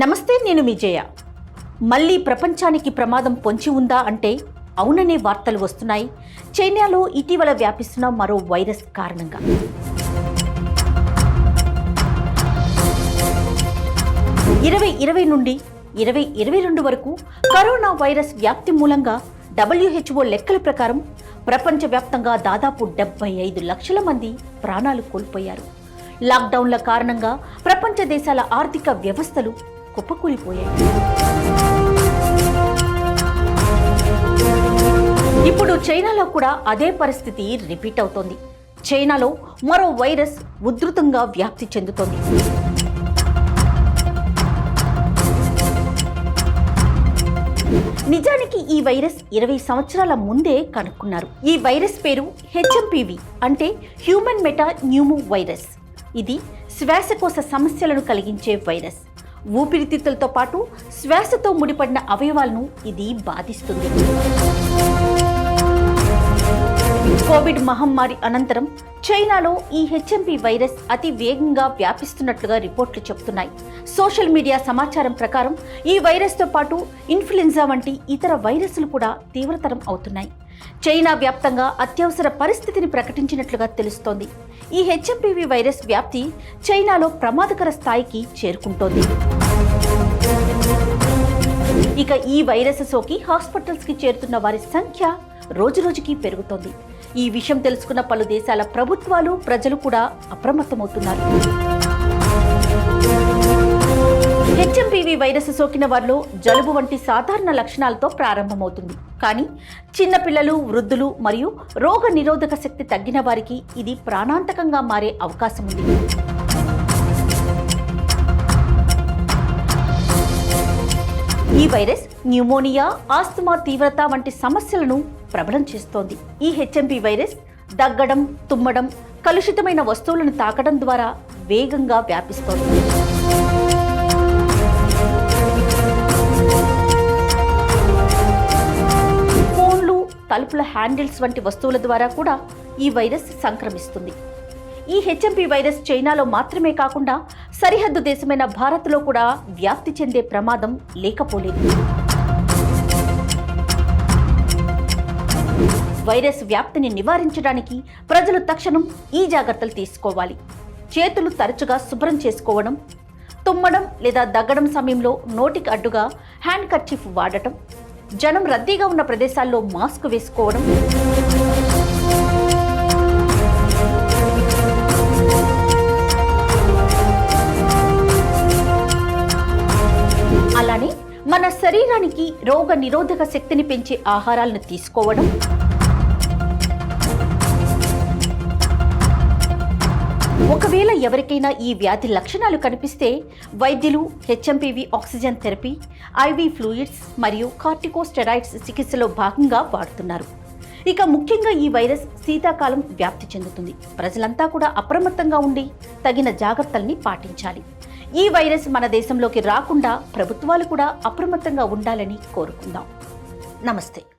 నమస్తే, నేను మీ జయ. మళ్ళీ ప్రపంచానికి ప్రమాదం పొంచి ఉందా అంటే అవుననే వార్తలు వస్తున్నాయి. చైనాలో ఇటీవల వ్యాపిస్తున్న మరో వైరస్ కారణంగా. నుండి 2022 వరకు కరోనా వైరస్ వ్యాప్తి మూలంగా WHO లెక్కల ప్రకారం ప్రపంచవ్యాప్తంగా దాదాపు 75 లక్షల మంది ప్రాణాలు కోల్పోయారు. లాక్డౌన్ల కారణంగా ప్రపంచ దేశాల ఆర్థిక వ్యవస్థలు కుప్పకూలిపోయాయి. ఇప్పుడు చైనాలో కూడా అదే పరిస్థితి రిపీట్ అవుతోంది. చైనాలో మరో వైరస్ ఉధృతంగా వ్యాప్తి చెందుతోంది. నిజానికి ఈ వైరస్ 20 సంవత్సరాల ముందే కనుక్కున్నారు. ఈ వైరస్ పేరు HMPV అంటే హ్యూమన్ మెటా న్యూమో వైరస్. ఇది శ్వాసకోశ సమస్యలను కలిగించే వైరస్. ఊపిరితిత్తులతో పాటు శ్వాసతో ముడిపడిన అవయవాలను ఇది బాధిస్తుంది. కోవిడ్ మహమ్మారి అనంతరం చైనాలో ఈ HMP వైరస్ అతి వేగంగా వ్యాపిస్తున్నట్లుగా రిపోర్ట్లు చెబుతున్నాయి. సోషల్ మీడియా సమాచారం ప్రకారం ఈ వైరస్తో పాటు ఇన్ఫ్లుయెంజా వంటి ఇతర వైరస్లు కూడా తీవ్రతరం అవుతున్నాయి. చైనా వ్యాప్తంగా అత్యవసర పరిస్థితిని ప్రకటించినట్లుగా తెలుస్తోంది. ఈ HMPV వైరస్ వ్యాప్తి చైనాలో ప్రమాదకర స్థాయికి చేరుకుంటోంది. ఇక ఈ వైరస్ సోకి హాస్పిటల్స్కి చేరుతున్న వారి సంఖ్య రోజురోజుకి పెరుగుతోంది. ఈ విషయం తెలుసుకున్న పలు దేశాల ప్రభుత్వాలు, ప్రజలు కూడా అప్రమత్తమవుతున్నారు. HMPV వైరస్ సోకిన వారిలో జలుబు వంటి సాధారణ లక్షణాలతో ప్రారంభమవుతుంది. కానీ చిన్నపిల్లలు, వృద్ధులు మరియు రోగ నిరోధక శక్తి తగ్గిన వారికి ఇది ప్రాణాంతకంగా మారే అవకాశం ఉంది. ఈ వైరస్ న్యూమోనియా, ఆస్తమా తీవ్రత వంటి సమస్యలను ప్రబలం చేస్తోంది. ఈ HMP వైరస్ దగ్గడం, తుమ్మడం, కలుషితమైన వస్తువులను తాకడం ద్వారా వేగంగా వ్యాపిస్తోంది. ఫోన్లు, తలుపుల హ్యాండిల్స్ వంటి వస్తువుల ద్వారా కూడా ఈ వైరస్ సంక్రమిస్తుంది. ఈ HMP వైరస్ చైనాలో మాత్రమే కాకుండా సరిహద్దు దేశమైన భారత్లో కూడా వ్యాప్తి చెందే ప్రమాదం లేకపోలేదు. వైరస్ వ్యాప్తిని నివారించడానికి ప్రజలు తక్షణం ఈ జాగ్రత్తలు తీసుకోవాలి. చేతులు తరచుగా శుభ్రం చేసుకోవడం, తుమ్మడం లేదా దగ్గడం సమయంలో నోటికి అడ్డుగా హ్యాండ్ కర్చీఫ్ వాడటం, జనం రద్దీగా ఉన్న ప్రదేశాల్లో మాస్క్ వేసుకోవడం, అలానే మన శరీరానికి రోగ నిరోధక శక్తిని పెంచే ఆహారాలను తీసుకోవడం, ఒకవేళ ఎవరికైనా ఈ వ్యాధి లక్షణాలు కనిపిస్తే వైద్యులు HMPV oxygen therapy, IV fluids మరియు కార్టికోస్టెరాయిడ్స్ చికిత్సలో భాగంగా వాడుతున్నారు. ఇక ముఖ్యంగా ఈ వైరస్ శీతాకాలం వ్యాప్తి చెందుతుంది. ప్రజలంతా కూడా అప్రమత్తంగా ఉండి తగిన జాగ్రత్తల్ని పాటించాలి. ఈ వైరస్ మన దేశంలోకి రాకుండా ప్రభుత్వాలు కూడా అప్రమత్తంగా ఉండాలని కోరుకుందాం. నమస్తే.